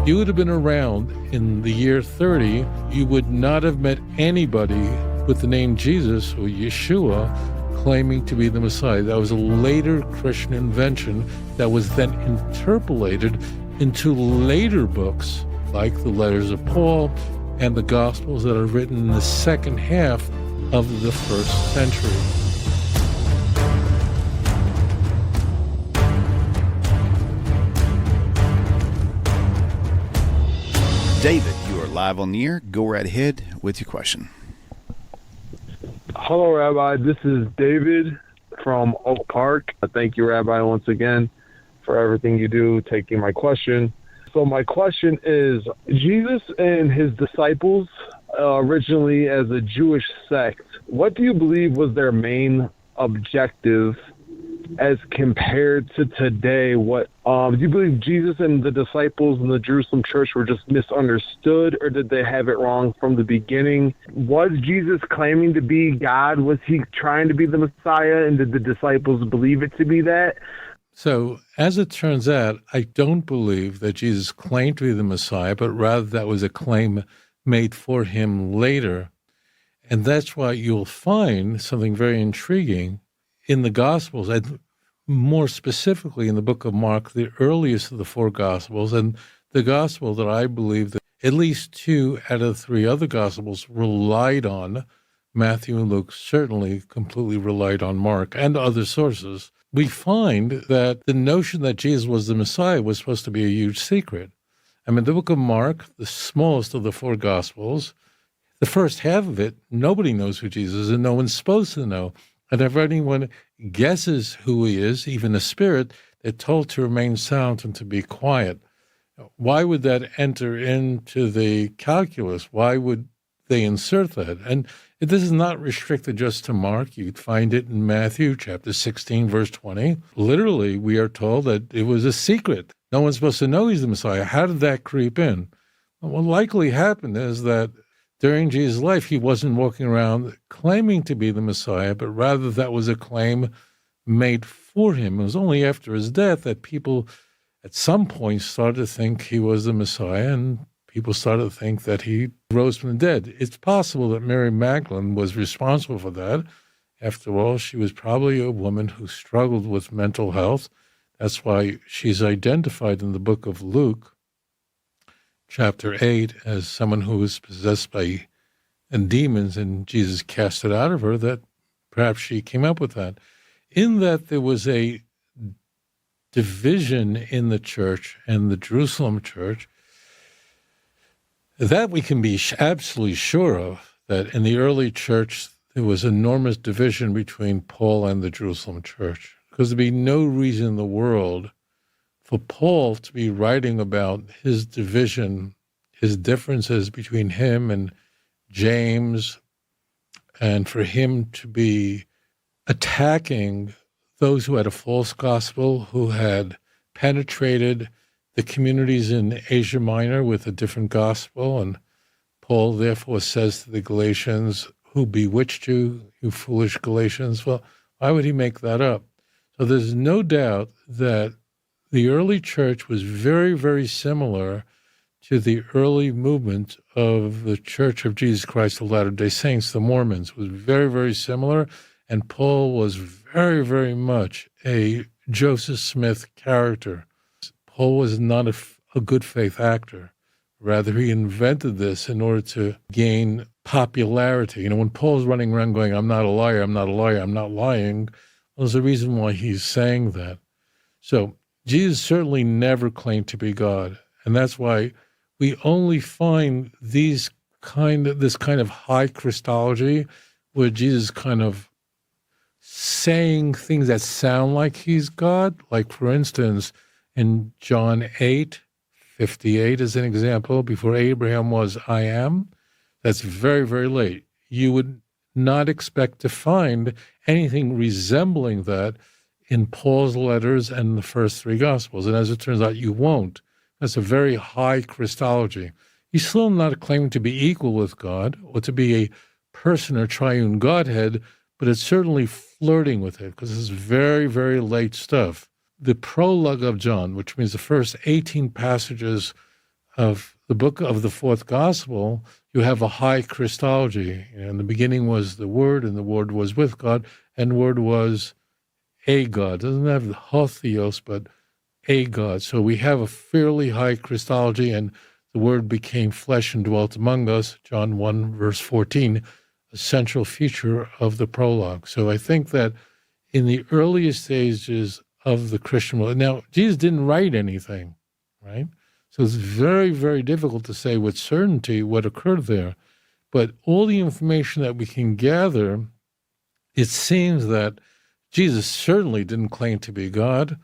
you would have been around in the year 30, you would not have met anybody with the name Jesus or Yeshua claiming to be the Messiah. That was a later Christian invention that was then interpolated into later books like the letters of Paul and the Gospels that are written in the second half of the first century. David, you are live on the air. Go right ahead with your question. Hello, Rabbi. This is David from Oak Park. Thank you, Rabbi, once again for everything you do, taking my question. So my question is, Jesus and his disciples, originally as a Jewish sect, what do you believe was their main objective as compared to today? What do you believe Jesus and the disciples in the Jerusalem church were just misunderstood, or did they have it wrong from the beginning? Was Jesus claiming to be God? Was he trying to be the Messiah, and did the disciples believe it to be that? So, as it turns out, I don't believe that Jesus claimed to be the Messiah, but rather that was a claim made for him later. And that's why you'll find something very intriguing in the Gospels, and more specifically in the book of Mark, the earliest of the four Gospels, and the Gospel that I believe that at least 2 out of 3 other Gospels relied on, Matthew and Luke certainly completely relied on Mark and other sources. We find that the notion that Jesus was the Messiah was supposed to be a huge secret. I mean, the book of Mark, the smallest of the 4 Gospels, the first half of it, nobody knows who Jesus is, and no one's supposed to know. And if anyone guesses who he is, even a spirit, they're told to remain silent and to be quiet. Why would that enter into the calculus? Why would they insert that? And this is not restricted just to Mark. You'd find it in Matthew chapter 16, verse 20. Literally, we are told that it was a secret. No one's supposed to know he's the Messiah. How did that creep in? What likely happened is that during Jesus' life, he wasn't walking around claiming to be the Messiah, but rather that was a claim made for him. It was only after his death that people at some point started to think he was the Messiah, and people started to think that he rose from the dead. It's possible that Mary Magdalene was responsible for that. After all, she was probably a woman who struggled with mental health. That's why she's identified in the book of Luke, chapter 8, as someone who was possessed by demons, and Jesus cast it out of her, that perhaps she came up with that. In that there was a division in the church and the Jerusalem church, that we can be absolutely sure of, that in the early church there was enormous division between Paul and the Jerusalem church, because there'd be no reason in the world for Paul to be writing about his division, his differences between him and James, and for him to be attacking those who had a false gospel, who had penetrated the communities in Asia Minor with a different gospel. And Paul therefore says to the Galatians, "Who bewitched you, you foolish Galatians?" Well, why would he make that up? So there's no doubt that the early church was very, very similar to the early movement of the Church of Jesus Christ of Latter-day Saints, the Mormons. It was very, very similar, and Paul was very, very much a Joseph Smith character. Paul was not a good faith actor. Rather, he invented this in order to gain popularity. You know, when Paul's running around going, "I'm not a liar, I'm not a liar, I'm not lying," well, there's a reason why he's saying that. So Jesus certainly never claimed to be God, and that's why we only find this kind of high Christology, where Jesus kind of saying things that sound like he's God. Like, for instance, in John 8:58 as an example, "Before Abraham was, I am." That's very, very late. You would not expect to find anything resembling that in Paul's letters and the first 3 Gospels. And as it turns out, you won't. That's a very high Christology. He's still not claiming to be equal with God or to be a person or triune Godhead, but it's certainly flirting with it, because it's very, very late stuff. The prologue of John, which means the first 18 passages of the book of the fourth gospel, you have a high Christology. In the beginning was the Word, and the Word was with God, and the Word was a God. It doesn't have the hotheos, but a God. So we have a fairly high Christology, and the Word became flesh and dwelt among us, John 1, verse 14, a central feature of the prologue. So I think that in the earliest stages of the Christian world, now, Jesus didn't write anything, right? So it's very, very difficult to say with certainty what occurred there. But all the information that we can gather, it seems that Jesus certainly didn't claim to be God,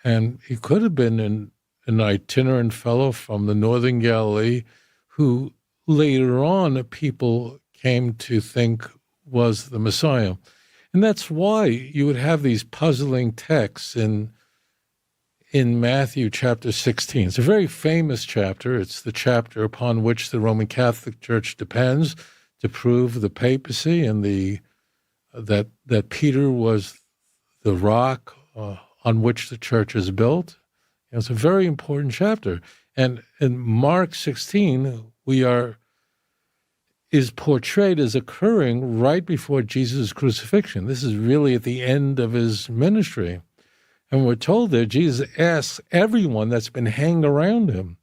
and he could have been an itinerant fellow from the northern Galilee who later on people came to think was the Messiah. And that's why you would have these puzzling texts in Matthew chapter 16. It's a very famous chapter. It's the chapter upon which the Roman Catholic Church depends to prove the papacy and that Peter was the rock on which the church is built. It's a very important chapter. And in Mark 16, is portrayed as occurring right before Jesus' crucifixion. This is really at the end of his ministry. And we're told that Jesus asks everyone that's been hanging around him,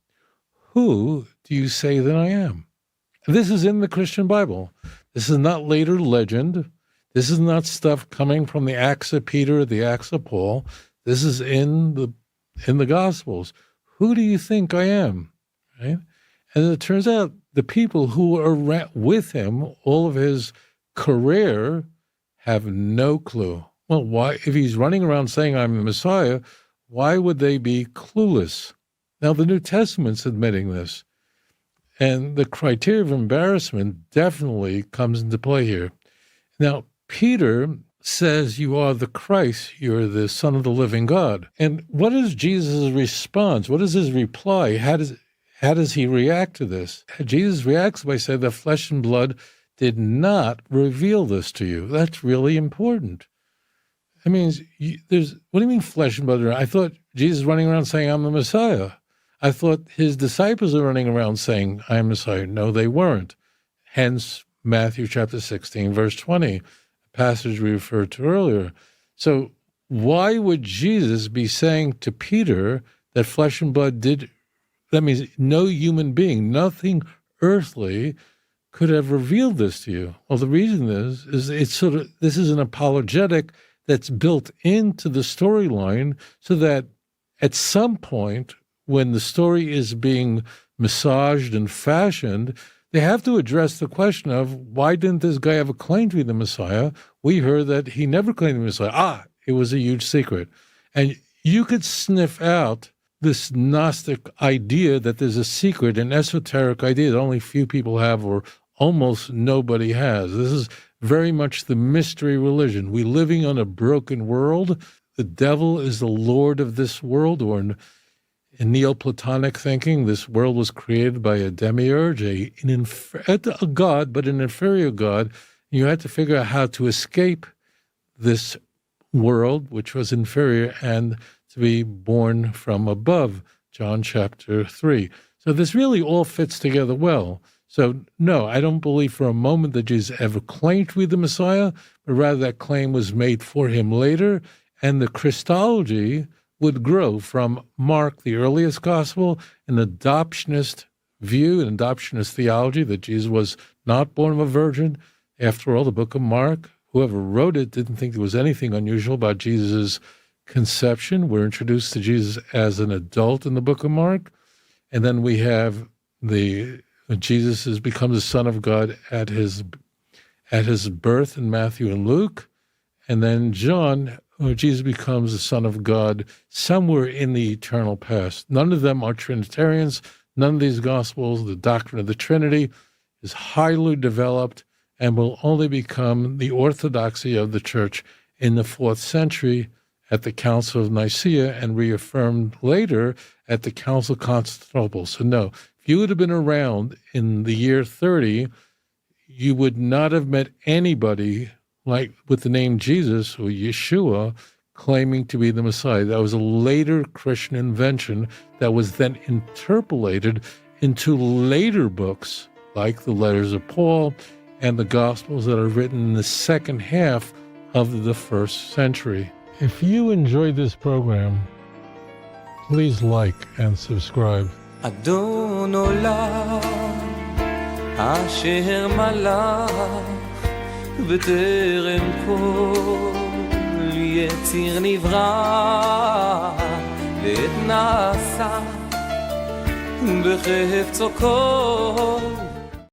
"Who do you say that I am?" This is in the Christian Bible. This is not later legend. This is not stuff coming from the Acts of Peter, the Acts of Paul. This is in the Gospels. Who do you think I am? Right? And it turns out the people who were with him all of his career have no clue. Well, why? If he's running around saying I'm the Messiah, why would they be clueless? Now, the New Testament's admitting this, and the criteria of embarrassment definitely comes into play here. Now, Peter says you are the Christ, you're the Son of the living God. And what is Jesus' response? What is his reply? How does he react to this? Jesus reacts by saying that flesh and blood did not reveal this to you. That's really important. I mean, what do you mean flesh and blood? I thought Jesus was running around saying, I'm the Messiah. I thought his disciples were running around saying, I am Messiah. No, they weren't. Hence, Matthew chapter 16, verse 20, a passage we referred to earlier. So why would Jesus be saying to Peter that flesh and blood that means no human being, nothing earthly could have revealed this to you? Well, the reason is this is an apologetic that's built into the storyline so that at some point when the story is being massaged and fashioned, they have to address the question of why didn't this guy have a claim to be the Messiah? We heard that he never claimed to be the Messiah. It was a huge secret. And you could sniff out this Gnostic idea that there's a secret, an esoteric idea that only few people have or almost nobody has. This is very much the mystery religion. We're living on a broken world. The devil is the Lord of this world, or in Neoplatonic thinking, this world was created by a demiurge, a god, but an inferior god. You had to figure out how to escape this world, which was inferior, and to be born from above, John chapter 3. So this really all fits together well. So no, I don't believe for a moment that Jesus ever claimed to be the Messiah, but rather that claim was made for him later, and the Christology would grow from Mark, the earliest gospel, an adoptionist view, an adoptionist theology that Jesus was not born of a virgin. After all, the book of Mark, whoever wrote it didn't think there was anything unusual about Jesus' conception. We're introduced to Jesus as an adult in the book of Mark. And then we have Jesus has become the Son of God at his birth in Matthew and Luke. And then John, Jesus becomes the Son of God somewhere in the eternal past. None of them are Trinitarians. None of these Gospels, the doctrine of the Trinity, is highly developed and will only become the orthodoxy of the church in the 4th century at the Council of Nicaea and reaffirmed later at the Council of Constantinople. So no, if you would have been around in the year 30, you would not have met anybody like with the name Jesus or Yeshua claiming to be the Messiah. That was a later Christian invention that was then interpolated into later books like the letters of Paul and the Gospels that are written in the second half of the first century. If you enjoyed this program, please like and subscribe. אדון עולם אשר מלך בטרם כל יציר נברא ואת נעשה בחפצו כל